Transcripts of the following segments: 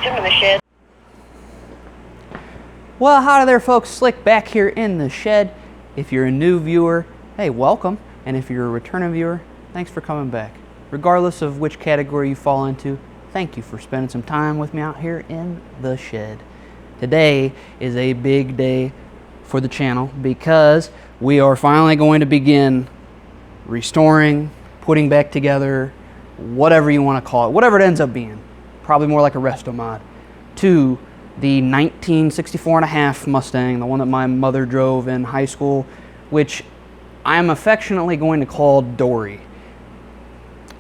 Jim in the shed. Well, howdy there, folks. Slick back here in the shed. If you're a new viewer, hey, welcome. And if you're a returning viewer, thanks for coming back. Regardless of which category you fall into, thank you for spending some time with me out here in the shed. Today is a big day for the channel because we are finally going to begin restoring, putting back together, whatever you want to call it, whatever it ends up being, probably more like a resto mod, to the 1964.5 Mustang, the one that my mother drove in high school, which I am affectionately going to call Dory.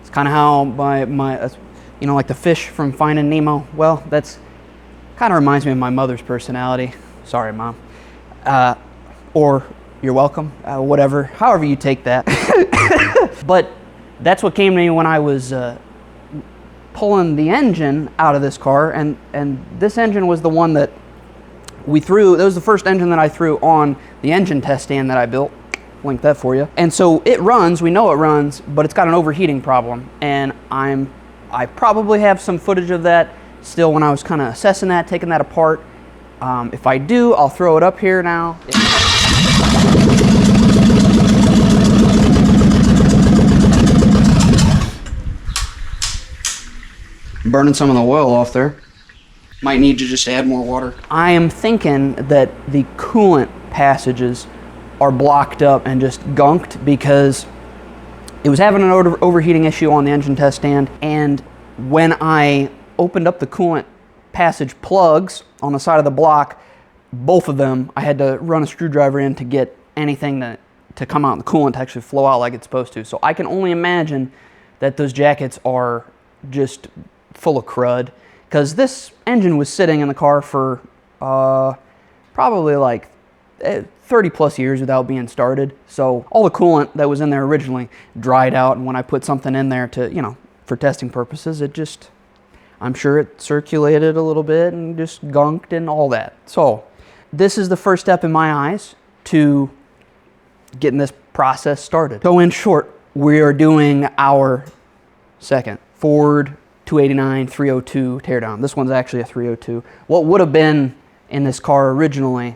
It's kind of how my you know, like the fish from Finding Nemo. Well, that's kind of reminds me of my mother's personality. Sorry, Mom. Or you're welcome, whatever, however you take that. But that's what came to me when I was pulling the engine out of this car, and this engine was the one that we threw. That was the first engine that I threw on the engine test stand that I built. Link that for you. And so it runs, we know it runs, but it's got an overheating problem, and I probably have some footage of that still when I was kind of assessing that, taking that apart. If I do, I'll throw it up here now. Burning some of the oil off there. Might need to just add more water. I am thinking that the coolant passages are blocked up and just gunked because it was having an overheating issue on the engine test stand, and when I opened up the coolant passage plugs on the side of the block, both of them, I had to run a screwdriver in to get anything to come out in the coolant to actually flow out like it's supposed to. So I can only imagine that those jackets are just full of crud, because this engine was sitting in the car for probably like 30 plus years without being started. So all the coolant that was in there originally dried out, and when I put something in there to, you know, for testing purposes, it just, I'm sure it circulated a little bit and just gunked and all that. So this is the first step in my eyes to getting this process started. So in short, we are doing our second Ford 289 302 teardown. This one's actually a 302. What would have been in this car originally,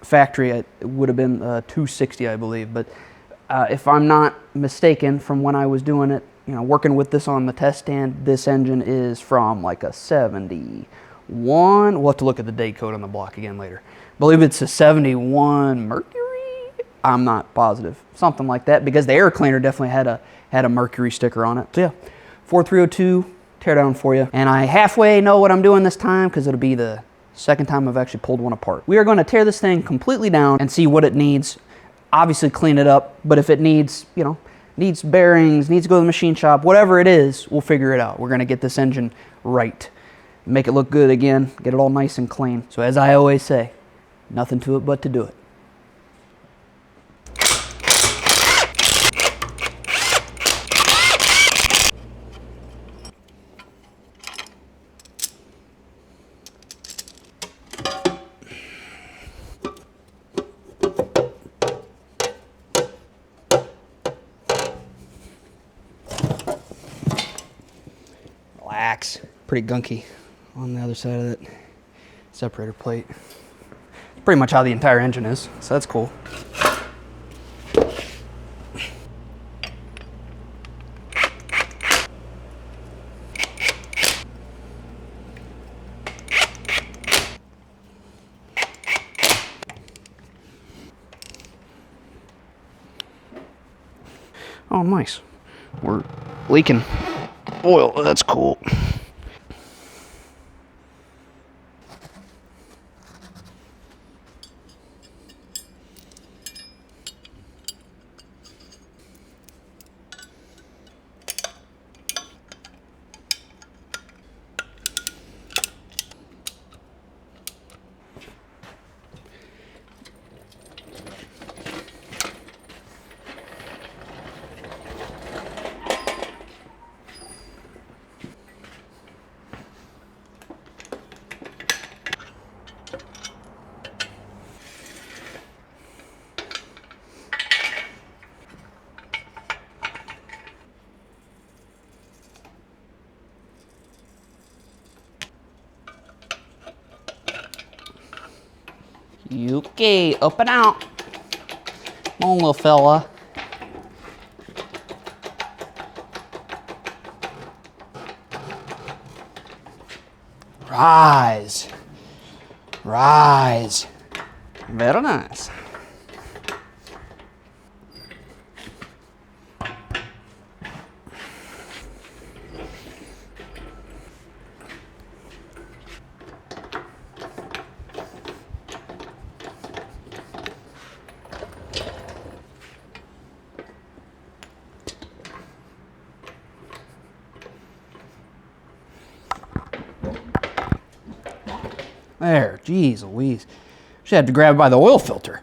factory, it would have been 260, I believe. But if I'm not mistaken, from when I was doing it, you know, working with this on the test stand, this engine is from like a 71. We'll have to look at the date code on the block again later. I believe it's a 71 Mercury. I'm not positive, something like that, because the air cleaner definitely had a Mercury sticker on it. So yeah, Ford 302 teardown for you. And I halfway know what I'm doing this time because it'll be the second time I've actually pulled one apart. We are going to tear this thing completely down and see what it needs. Obviously clean it up, but if it needs, you know, needs bearings, needs to go to the machine shop, whatever it is, we'll figure it out. We're going to get this engine right, make it look good again, get it all nice and clean. So as I always say, nothing to it but to do it. Pretty gunky on the other side of that separator plate. It's pretty much how the entire engine is, so that's cool. Oh, nice. We're leaking oil. That's cool. Okay, up and out. Come on, little fella. Rise. Rise. Very nice. There, geez Louise. She had to grab it by the oil filter.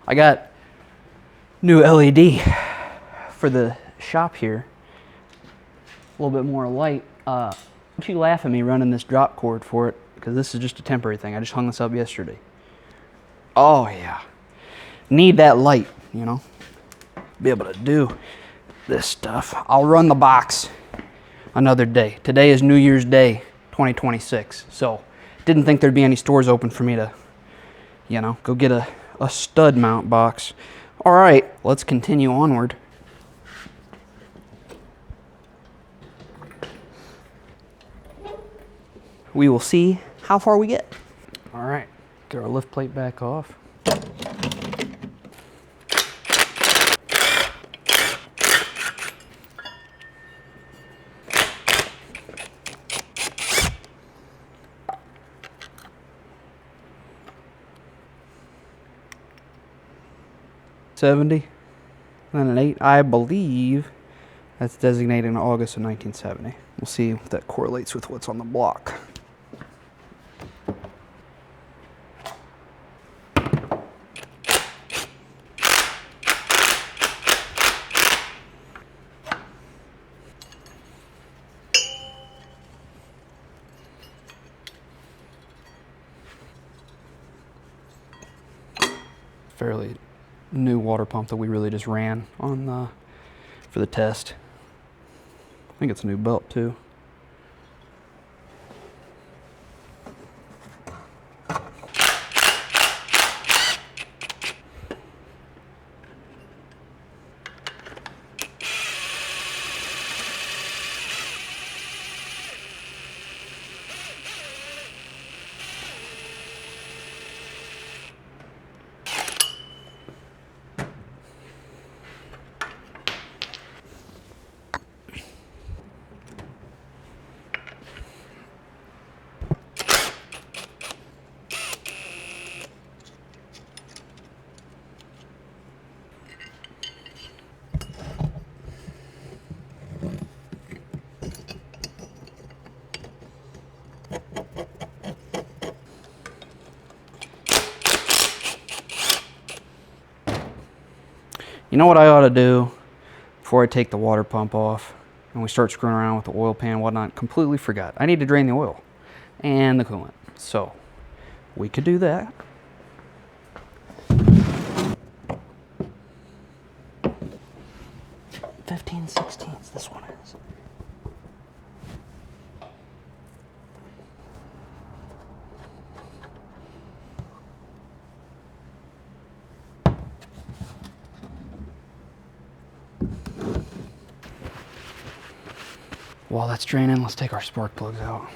I got new LED for the shop here. A little bit more light. Don't you laugh at me running this drop cord for it, because this is just a temporary thing. I just hung this up yesterday. Oh yeah. Need that light, you know. Be able to do this stuff. I'll run the box another day. Today is New Year's Day 2026. So didn't think there'd be any stores open for me to, you know, go get a stud mount box. All right, let's continue onward. We will see how far we get. All right, get our lift plate back off. $70, then an 8. I believe that's designated in August of 1970. We'll see if that correlates with what's on the block. Fairly new water pump that we really just ran on for the test. I think it's a new belt too. You know what I ought to do before I take the water pump off and we start screwing around with the oil pan and whatnot? Completely forgot. I need to drain the oil and the coolant. So we could do that. $15/16 this one is. While that's draining, let's take our spark plugs out.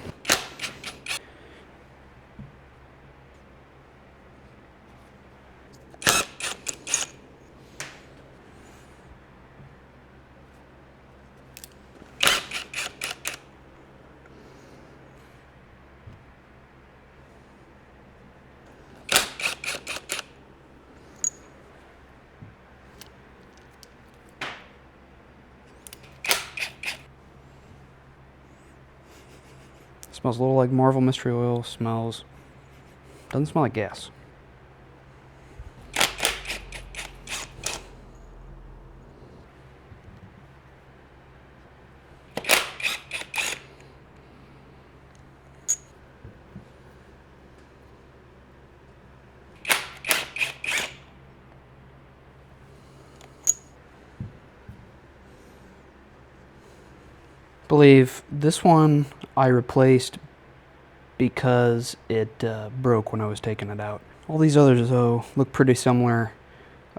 Smells a little like Marvel Mystery Oil. Doesn't smell like gas. believe this one I replaced because it broke when I was taking it out. All these others, though, look pretty similar,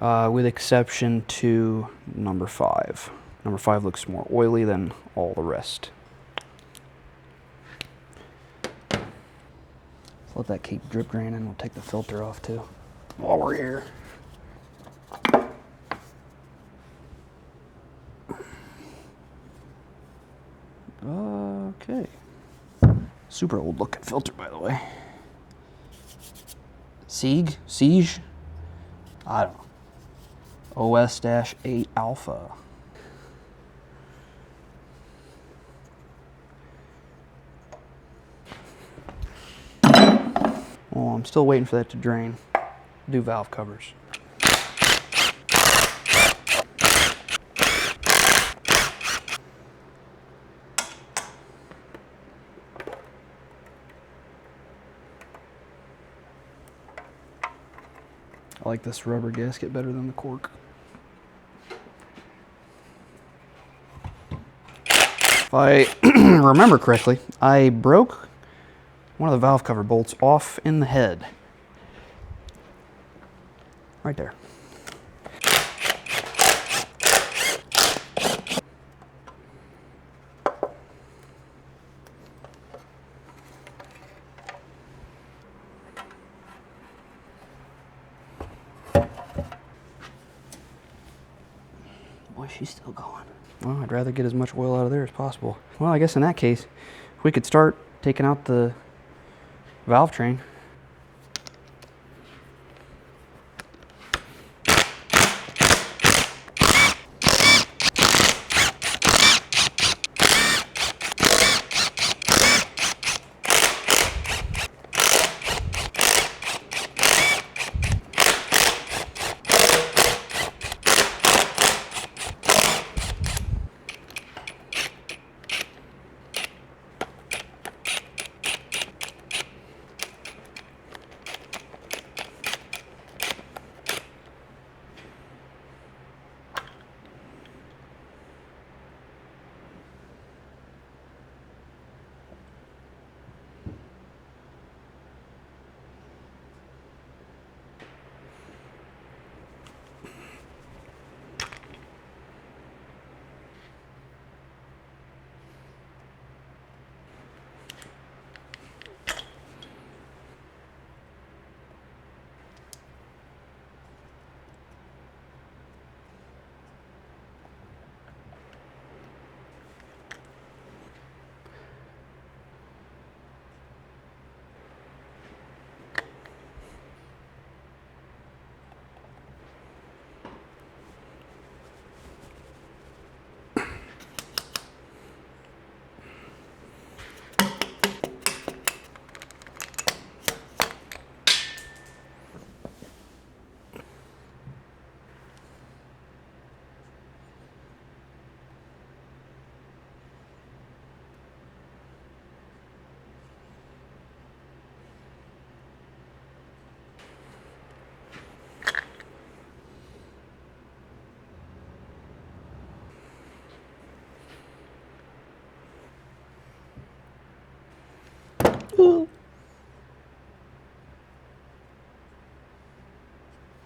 with exception to number 5. Number 5 looks more oily than all the rest. Let's let that keep drip draining. We'll take the filter off too while we're here. Okay. Super old looking filter, by the way. Siege? I don't know. OS-8 Alpha. Well, I'm still waiting for that to drain. Do valve covers. I like this rubber gasket better than the cork. If I remember correctly, I broke one of the valve cover bolts off in the head. Right there. Boy, she's still going. Well, I'd rather get as much oil out of there as possible. Well, I guess in that case, we could start taking out the valve train.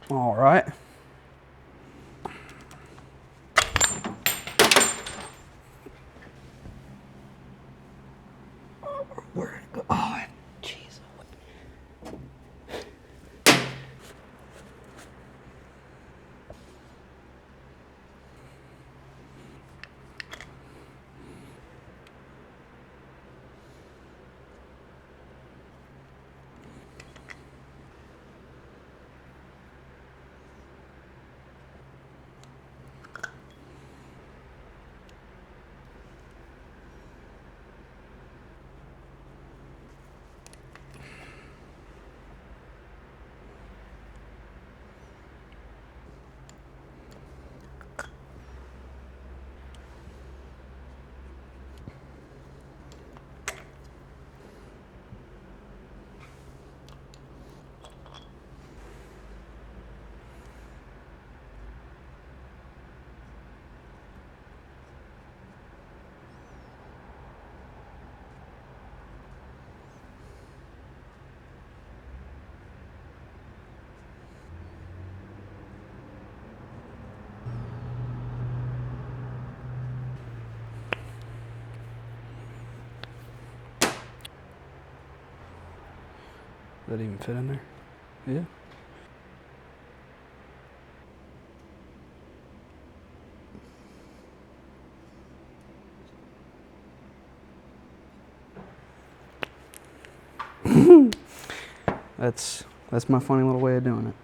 All right. Where'd it go? Oh, jeez. Does that even fit in there? Yeah. That's my funny little way of doing it.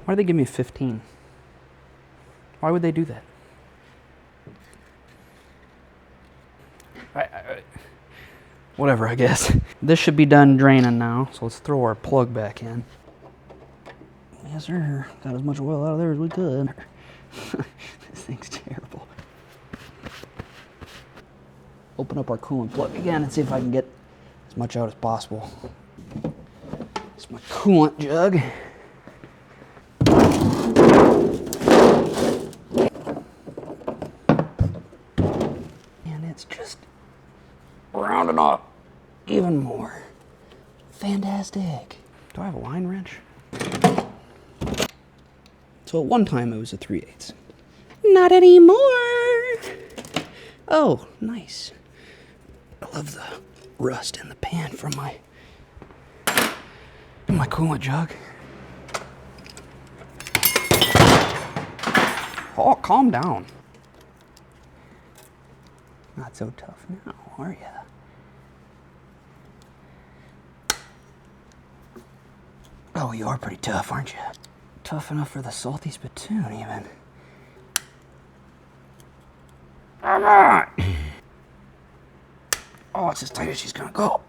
Why did they give me 15? Why would they do that? Whatever, I guess. This should be done draining now, so let's throw our plug back in. Yes, sir. Got as much oil out of there as we could. This thing's terrible. Open up our coolant plug again and see if I can get as much out as possible. It's my coolant jug. Rounding up even more. Fantastic. Do I have a line wrench? So at one time it was a 3/8. Not anymore. Oh, nice. I love the rust in the pan from my coolant jug. Oh, calm down. Not so tough now, are ya? Oh, you are pretty tough, aren't you? Tough enough for the salty spittoon, even. Oh, it's as tight as she's gonna go.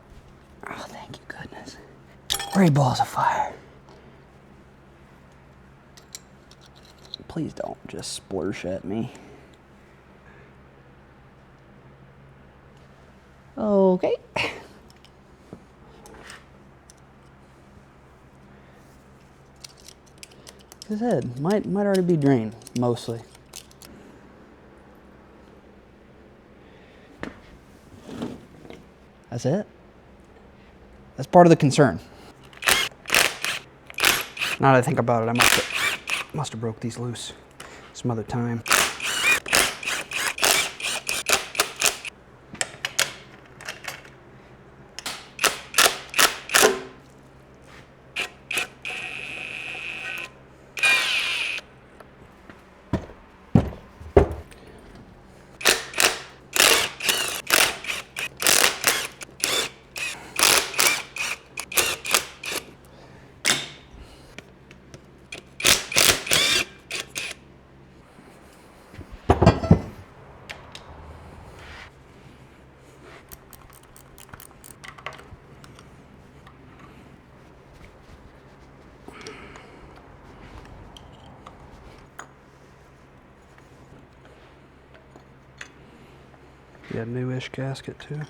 Oh, thank you, goodness. 3 balls of fire. Please don't just splurge at me. Okay. His head might already be drained, mostly. That's it. That's part of the concern. Now that I think about it, I must have broke these loose some other time. Yeah, newish gasket too.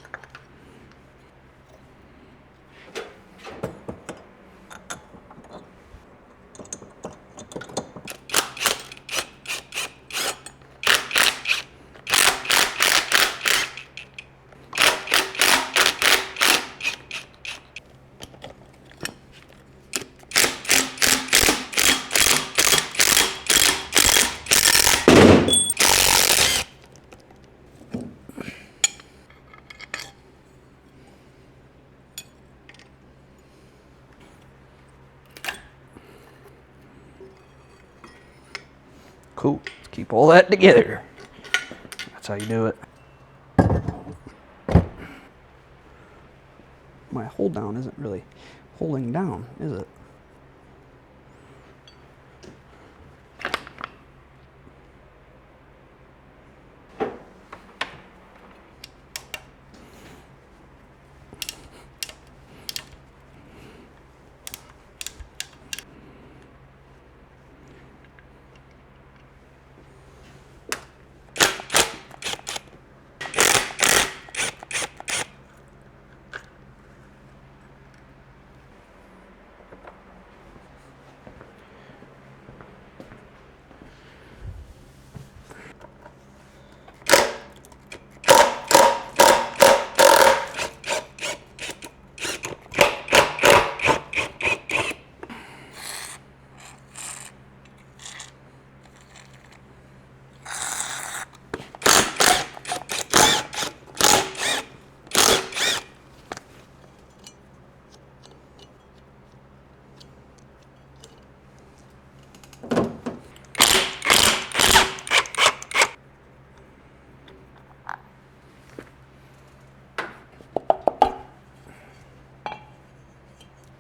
Cool. Let's keep all that together. That's how you do it. My hold down isn't really holding down, is it?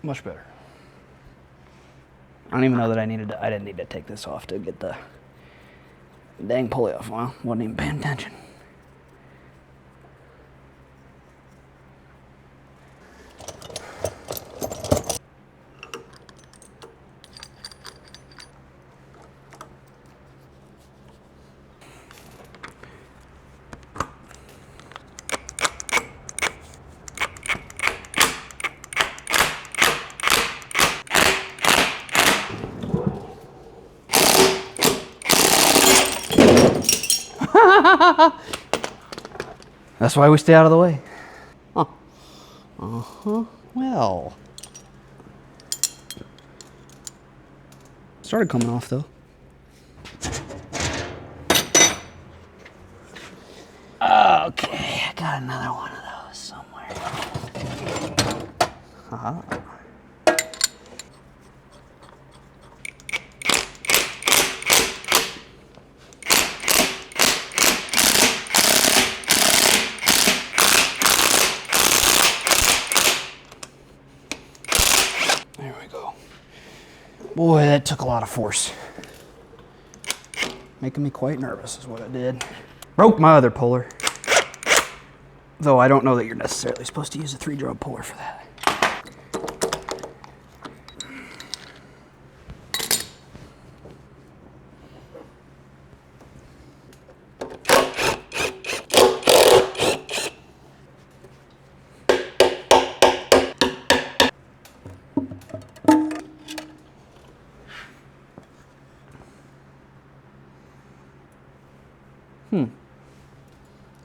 Much better. I don't even know that I didn't need to take this off to get the dang pulley off. Well, wasn't even paying attention. That's why we stay out of the way. Huh. Uh-huh. Well. Started coming off though. Okay, I got another one of those somewhere. Uh-huh. There we go. Boy, that took a lot of force. Making me quite nervous is what it did. Broke my other puller. Though I don't know that you're necessarily supposed to use a 3-drum puller for that.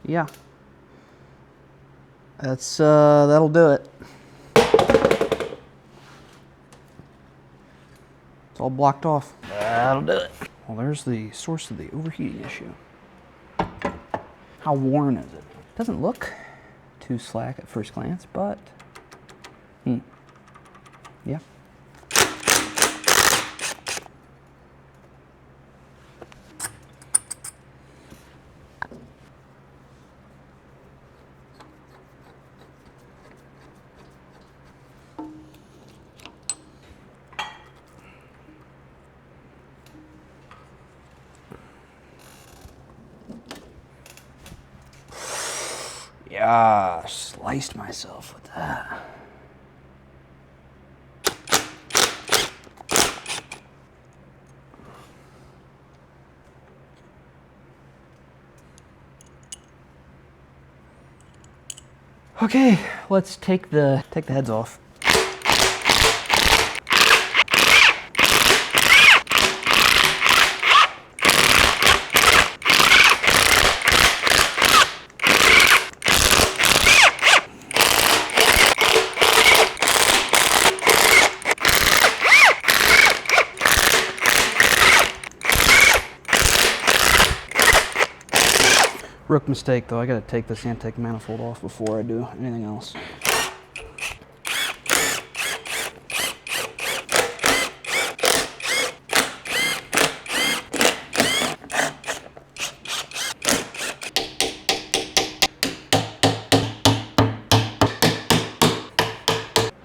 Yeah. That'll do it. It's all blocked off. That'll do it. Well, there's the source of the overheating issue. How worn is it? Doesn't look too slack at first glance, but yeah. Yeah, sliced myself with that. Okay, let's take the heads off. Rook mistake though, I gotta take this intake manifold off before I do anything else. I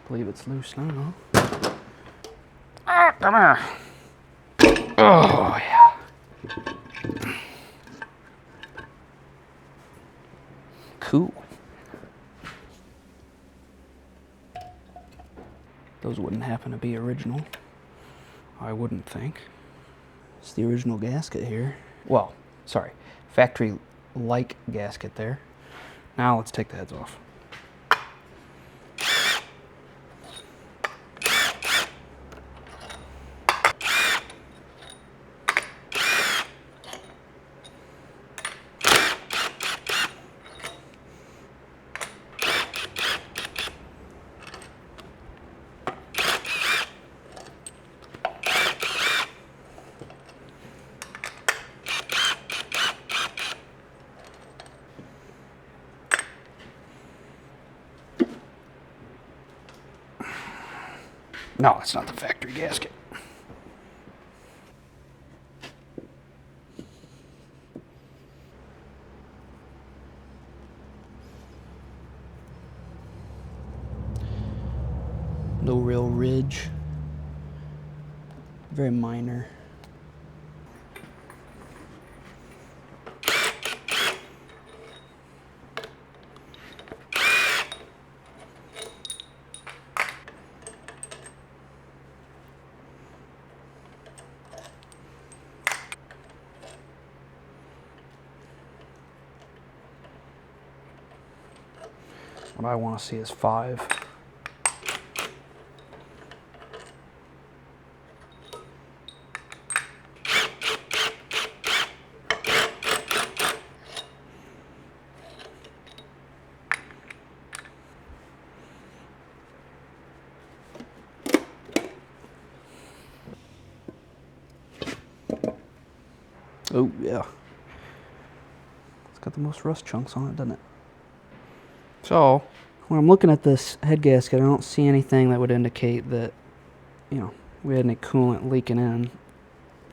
believe it's loose now. Ah, come here. Oh yeah. Cool. Those wouldn't happen to be original, I wouldn't think. It's the original gasket here. Well, sorry, factory-like gasket there. Now let's take the heads off. No, it's not the factory gasket. No real ridge. Very minor. What I want to see is 5. Oh yeah. It's got the most rust chunks on it, doesn't it? So, when I'm looking at this head gasket, I don't see anything that would indicate that, you know, we had any coolant leaking in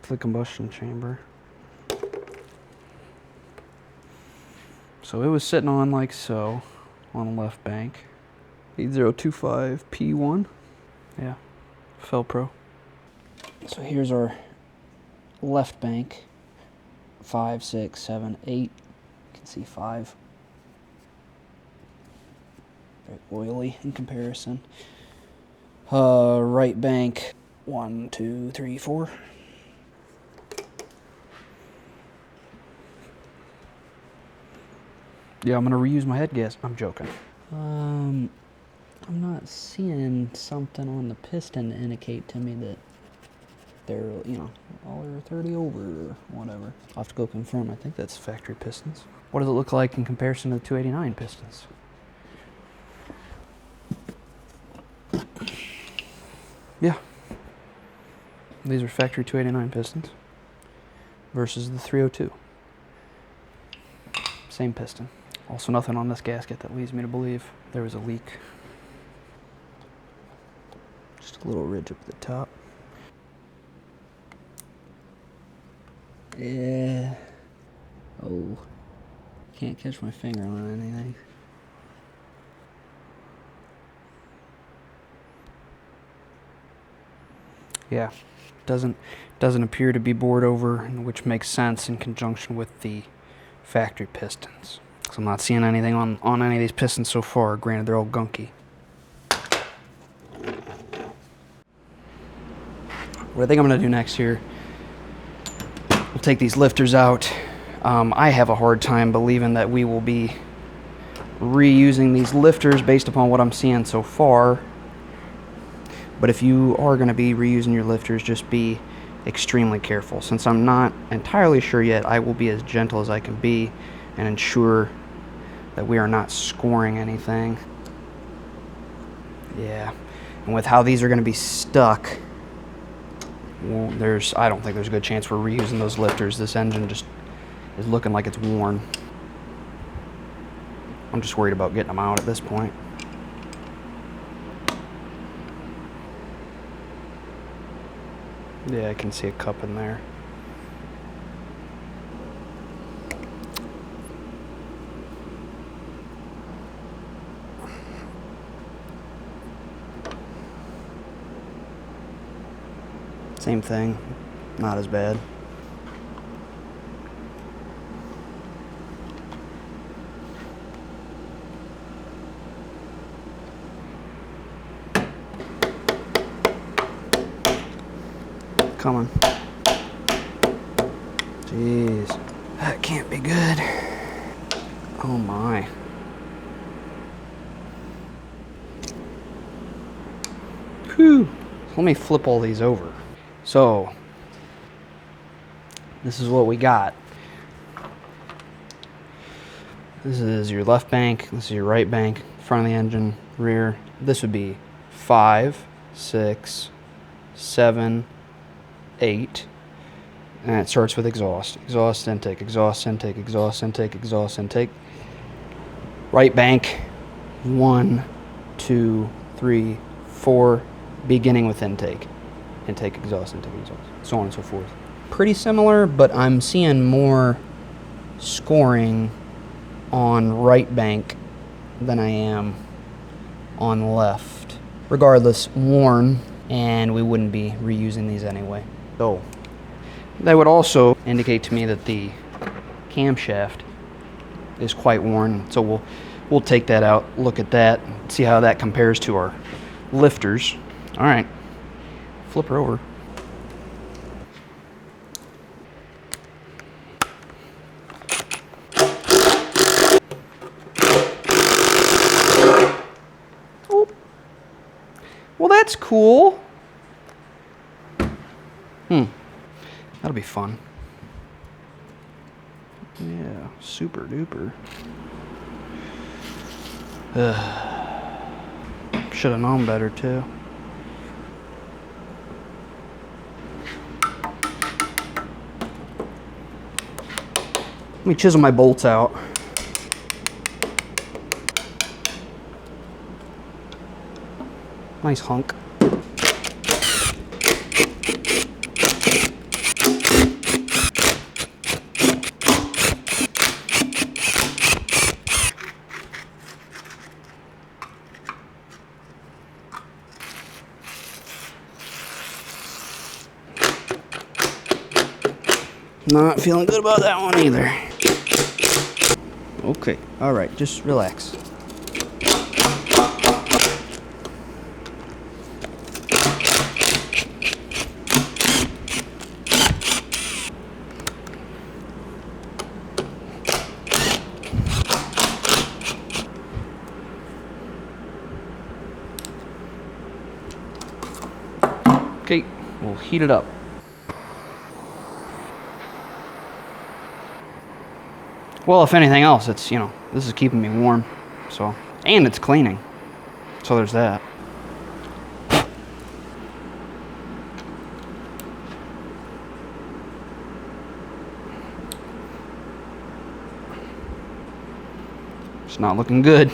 to the combustion chamber. So it was sitting on like so, on the left bank. 8025 P1. Yeah, Felpro. So here's our left bank. 5, 6, 7, 8. You can see 5. Very oily in comparison. Right bank, 1, 2, 3, 4. Yeah, I'm gonna reuse my head gas. I'm joking. I'm not seeing something on the piston to indicate to me that they're, you know, all they're 30 over or whatever. I'll have to go confirm. I think that's factory pistons. What does it look like in comparison to the 289 pistons? Yeah. These are factory 289 pistons versus the 302. Same piston. Also nothing on this gasket that leads me to believe there was a leak. Just a little ridge up at the top. Yeah. Oh. Can't catch my finger on anything. Yeah. Doesn't appear to be bored over, which makes sense in conjunction with the factory pistons. So I'm not seeing anything on any of these pistons so far. Granted, they're all gunky. What I think I'm going to do next here, we'll take these lifters out. I have a hard time believing that we will be reusing these lifters based upon what I'm seeing so far. But if you are going to be reusing your lifters, just be extremely careful. Since I'm not entirely sure yet, I will be as gentle as I can be and ensure that we are not scoring anything. Yeah, and with how these are going to be stuck, well, I don't think there's a good chance we're reusing those lifters. This engine just is looking like it's worn. I'm just worried about getting them out at this point. Yeah, I can see a cup in there. Same thing, not as bad. Come on. Jeez, that can't be good. Oh my. Whew. Let me flip all these over. So, this is what we got. This is your left bank, this is your right bank, front of the engine, rear. This would be 5, 6, 7, 8. And it starts with exhaust. Exhaust intake, exhaust intake, exhaust intake, exhaust intake. Right bank, 1, 2, 3, 4, beginning with intake. Intake, exhaust, so on and so forth. Pretty similar, but I'm seeing more scoring on right bank than I am on left. regardless, worn, and we wouldn't be reusing these anyway. So that would also indicate to me that the camshaft is quite worn. So we'll take that out, look at that, see how that compares to our lifters. All right, flip her over. Oh, well, that's cool. That'll be fun. Yeah, super duper. Should have known better too. Let me chisel my bolts out. Nice hunk. Not feeling good about that one either. Okay, all right, just relax. Okay, we'll heat it up. Well, if anything else, it's, you know, this is keeping me warm, so, and it's cleaning, so there's that. It's not looking good.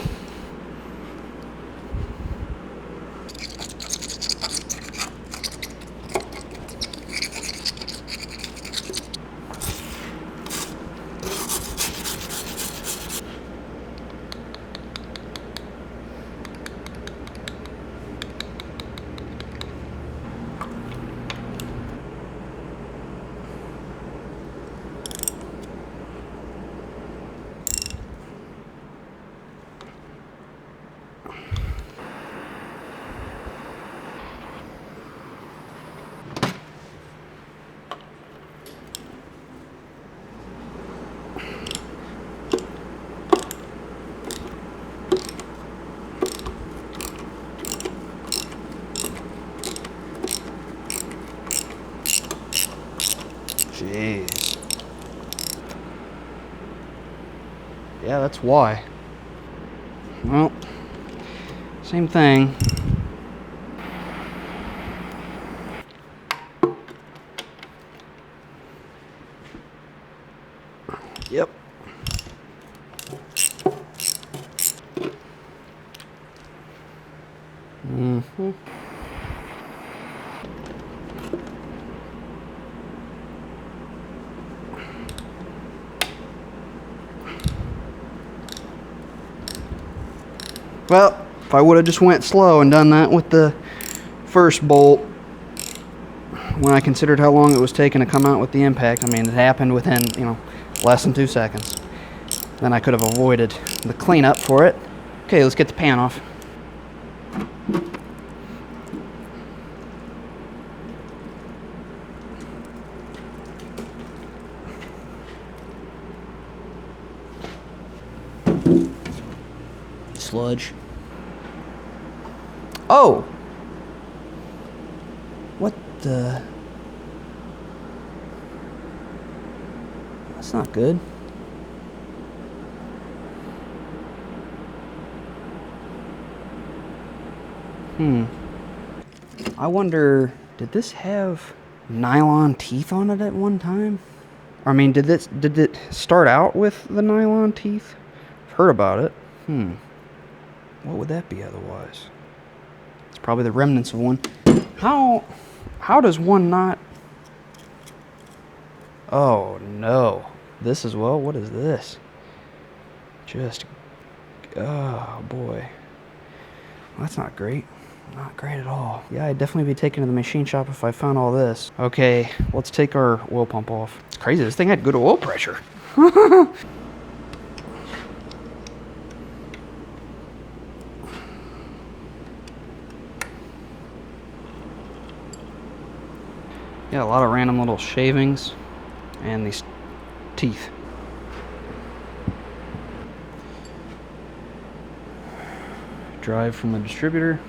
Jeez. Yeah, that's why. Well, same thing. Yep. Mm-hmm. Well, if I would have just went slow and done that with the first bolt, when I considered how long it was taking to come out with the impact, I mean, it happened within, you know, less than 2 seconds. Then I could have avoided the cleanup for it. Okay, let's get the pan off. Sludge. Oh! What the... That's not good. I wonder, did this have nylon teeth on it at one time? I mean, did it start out with the nylon teeth? I've heard about it. What would that be otherwise? It's probably the remnants of one. How does one not... Oh, no. This as well? What is this? Just... Oh, boy. Well, that's not great. Not great at all. Yeah, I'd definitely be taken to the machine shop if I found all this. Okay, let's take our oil pump off. It's crazy, this thing had good oil pressure. Yeah, a lot of random little shavings and these teeth. Drive from the distributor.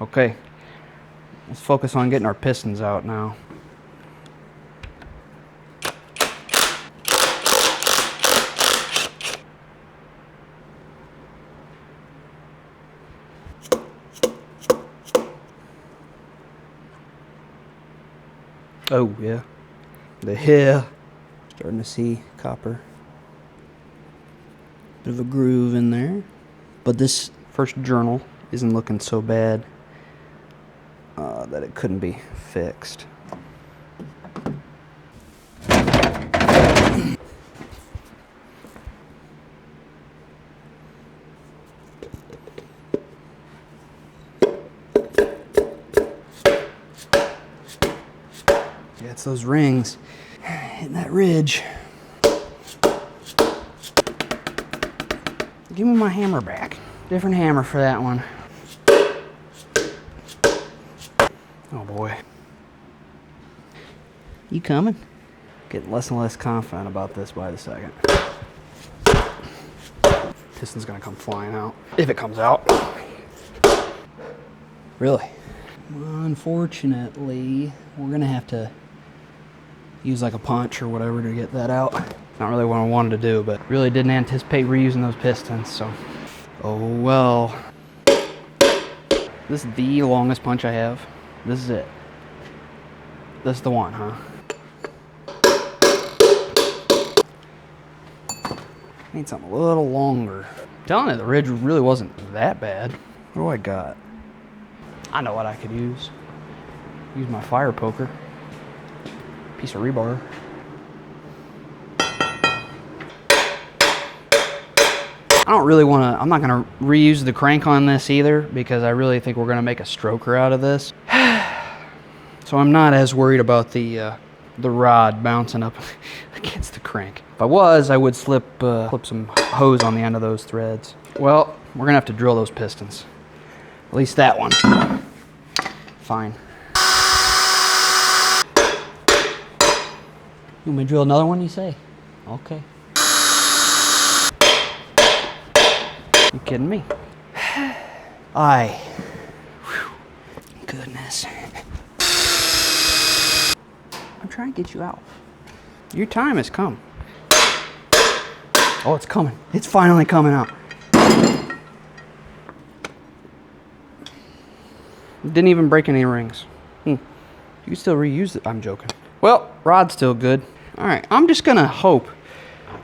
Okay, let's focus on getting our pistons out now. Oh yeah, the hair. Starting to see copper. Bit of a groove in there. But this first journal isn't looking so bad that it couldn't be fixed. Yeah, it's those rings hitting that ridge. Give me my hammer back. Different hammer for that one. Oh boy. You coming? Getting less and less confident about this by the second. Piston's gonna come flying out. If it comes out. Really? Unfortunately, we're gonna have to use like a punch or whatever to get that out. Not really what I wanted to do, but really didn't anticipate reusing those pistons, so. Oh well. This is the longest punch I have. This is it. This is the one, huh? Need something a little longer. I'm telling you, the ridge really wasn't that bad. What do I got? I know what I could use. Use my fire poker. Piece of rebar. I don't really want to, I'm not going to reuse the crank on this either because I really think we're going to make a stroker out of this. So I'm not as worried about the rod bouncing up against the crank. If I was, I would slip some hose on the end of those threads. Well, we're going to have to drill those pistons. At least that one. Fine. You want me to drill another one, you say? Okay. You kidding me? Goodness. I'm trying to get you out. Your time has come. Oh, it's coming. It's finally coming out. Didn't even break any rings. You can still reuse it. I'm joking. Well, rod's still good. All right, I'm just gonna hope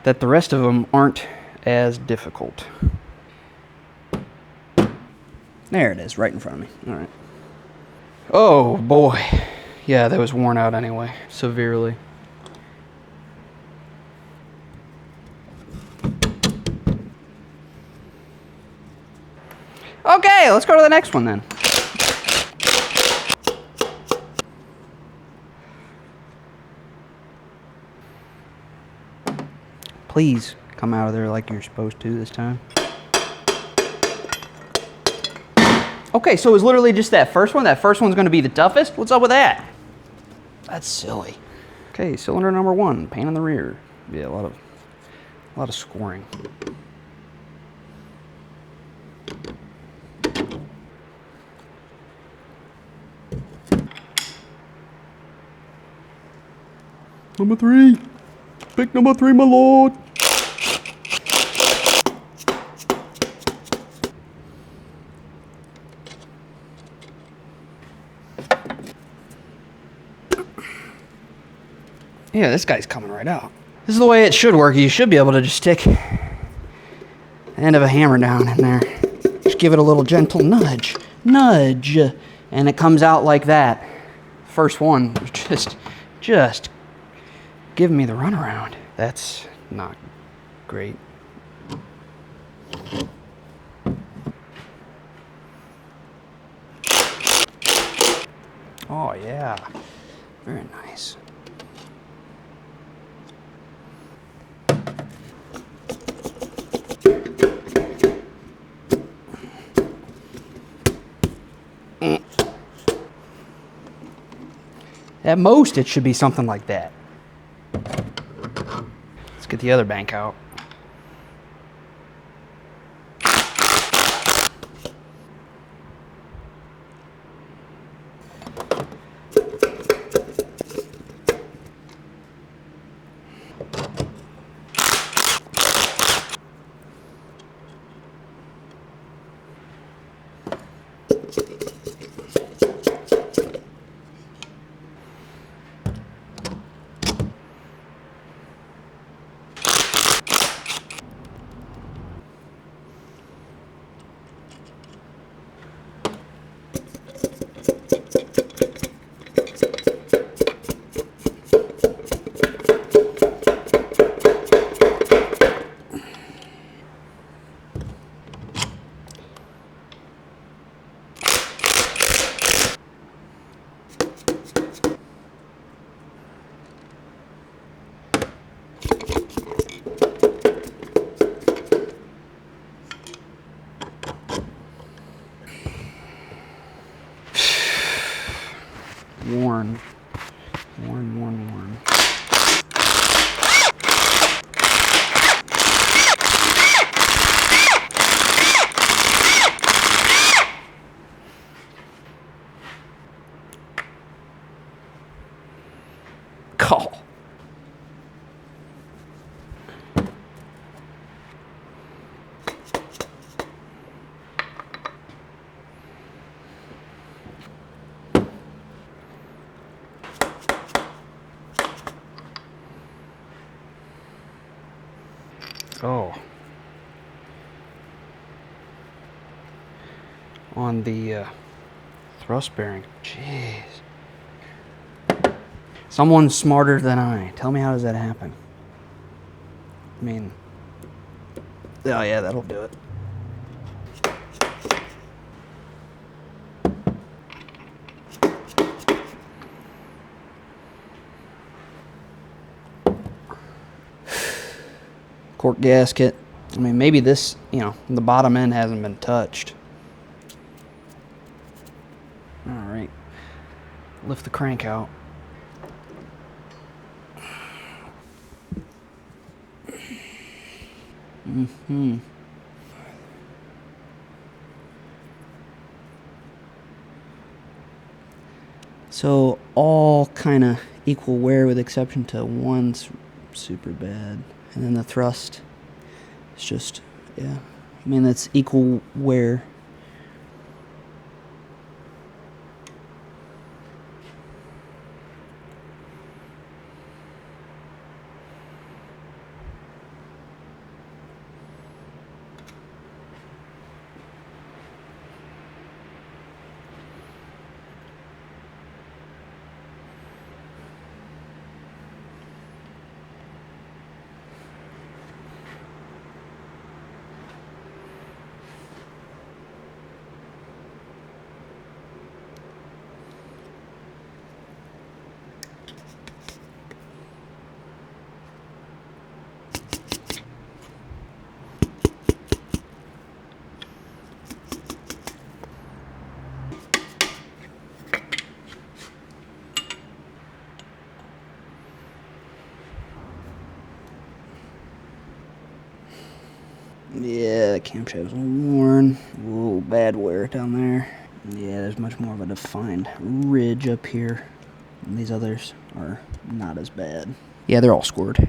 that the rest of them aren't as difficult. There it is, right in front of me. All right. Oh boy. Yeah, that was worn out anyway, severely. Okay, let's go to the next one then. Please come out of there like you're supposed to this time. Okay, so it was literally just that first one. That first one's going to be the toughest? What's up with that? That's silly. Okay, cylinder number 1, pain in the rear. Yeah, a lot of scoring. Number 3. Pick number 3, my lord. Yeah, this guy's coming right out. This is the way it should work. You should be able to just stick the end of a hammer down in there. Just give it a little gentle nudge. Nudge. And it comes out like that. First one, just give me the runaround. That's not great. Oh yeah, very nice. At most, it should be something like that. Let's get the other bank out. Worn. Call. Oh. On the thrust bearing. Jeez. Someone smarter than I. Tell me, how does that happen? I mean, oh yeah, that'll do it. Cork gasket. I mean, maybe this, you know, the bottom end hasn't been touched. All right. Lift the crank out. Mm-hmm. So all kind of equal wear with exception to one's super bad. And then the thrust is just, yeah. I mean, that's equal wear. Yeah, the camshaft's worn. Whoa, bad wear down there. Yeah, there's much more of a defined ridge up here. And these others are not as bad. Yeah, they're all scored.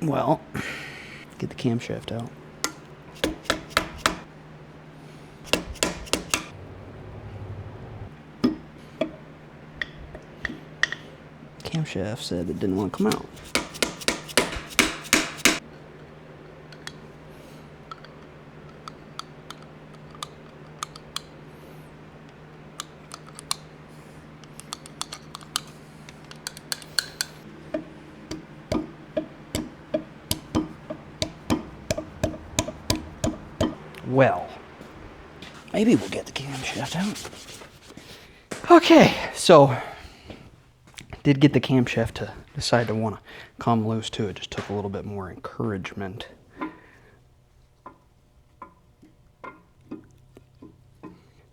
Well, get the camshaft out. Camshaft said it didn't want to come out. Well, maybe we'll get the camshaft out. Okay, so did get the camshaft to decide to want to come loose too. It just took a little bit more encouragement.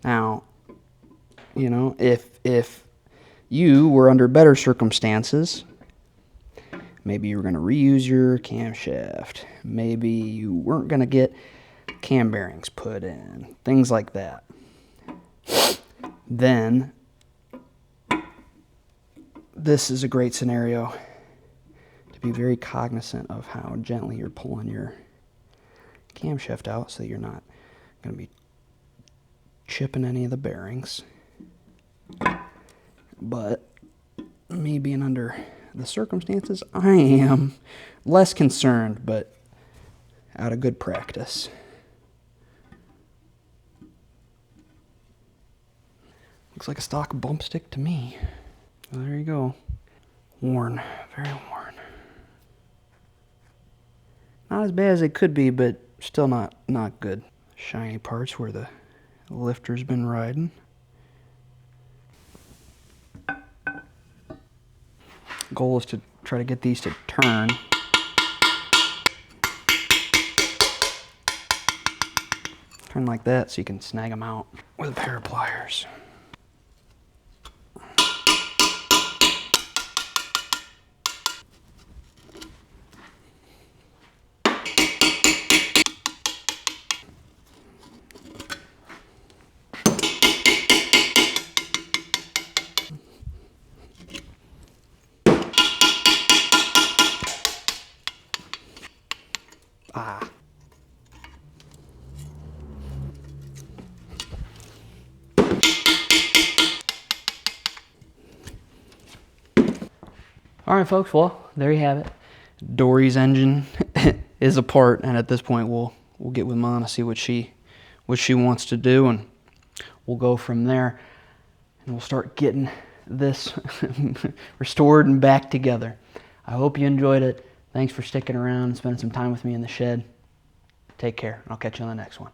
Now, you know, if you were under better circumstances, maybe you were going to reuse your camshaft, maybe you weren't going to get cam bearings put in, things like that, then this is a great scenario to be very cognizant of how gently you're pulling your camshaft out so that you're not going to be chipping any of the bearings. But me being under the circumstances, I am less concerned, but out of good practice. Looks like a stock bump stick to me. Well, there you go. Worn, very worn. Not as bad as it could be, but still not good. Shiny parts where the lifter's been riding. Goal is to try to get these to turn. Turn like that so you can snag them out with a pair of pliers. All right, folks, well, there you have it. Dory's engine is apart, and at this point we'll get with Mom, see what she wants to do, and we'll go from there, and we'll start getting this restored and back together. I hope you enjoyed it. Thanks for sticking around and spending some time with me in the shed. Take care. I'll catch you on the next one.